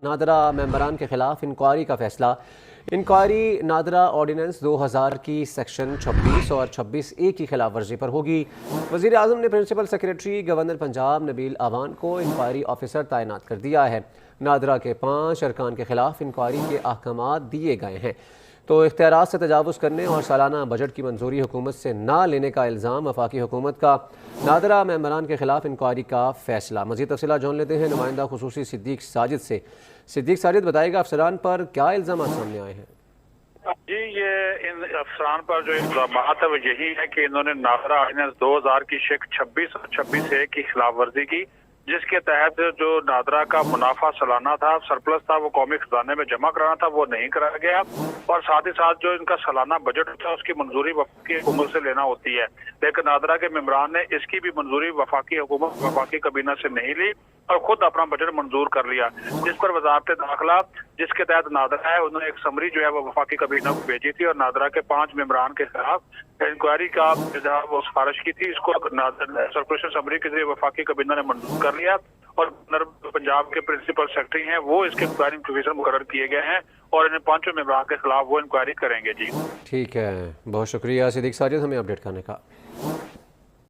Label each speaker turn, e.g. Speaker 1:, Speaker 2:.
Speaker 1: نادرہ ممبران کے خلاف انکوائری کا فیصلہ۔ انکوائری نادرہ آرڈیننس 2000 کی سیکشن 26 اور 26A کی خلاف ورزی پر ہوگی۔ وزیر اعظم نے پرنسپل سیکریٹری گورنر پنجاب نبیل آوان کو انکوائری آفیسر تعینات کر دیا ہے۔ نادرہ کے 5 ارکان کے خلاف انکوائری کے احکامات دیے گئے ہیں تو اختیارات سے تجاوز کرنے اور سالانہ بجٹ کی منظوری حکومت سے نہ لینے کا الزام وفاقی حکومت کا۔ نادرہ ممبران کے خلاف انکوائری کا فیصلہ۔ مزید تفصیلات جان لیتے ہیں نمائندہ خصوصی صدیق ساجد سے۔ صدیق ساجد، بتائے گا افسران پر کیا الزامات سامنے آئے ہیں؟
Speaker 2: جی، یہ ان افسران پر جو الزامات ہے وہ یہی ہے کہ انہوں نے نادرہ آرڈیننس 2000 کی شیک 26 اور 26A کی خلاف ورزی کی، جس کے تحت جو نادرہ کا منافع سالانہ تھا، سرپلس تھا، وہ قومی خزانے میں جمع کرانا تھا، وہ نہیں کرایا گیا، اور ساتھ ہی ساتھ جو ان کا سالانہ بجٹ ہوتا ہے اس کی منظوری وفاقی حکومت سے لینا ہوتی ہے، لیکن نادرہ کے ممبران نے اس کی بھی منظوری وفاقی حکومت وفاقی کابینہ سے نہیں لی اور خود اپنا بجٹ منظور کر لیا، جس پر وزارت داخلہ جس کے تحت نادرہ ہے انہوں نے ایک سمری جو ہے وہ وفاقی کابینہ کو بھیجی تھی اور نادرہ کے 5 ممبران کے خلاف انکوائری کا وہ سفارش کی تھی۔ اس کو سرکولیشن سمری کے ذریعے وفاقی کابینہ نے منظور کر لیا اور گورنر پنجاب کے پرنسپل سیکرٹری ہیں وہ اس کے انکوائری آفیسر مقرر کیے گئے ہیں اور ان 5 ممبران کے خلاف وہ انکوائری کریں گے۔ جی
Speaker 1: ٹھیک ہے، بہت شکریہ صدیق ساجد ہمیں اپڈیٹ کرنے کا۔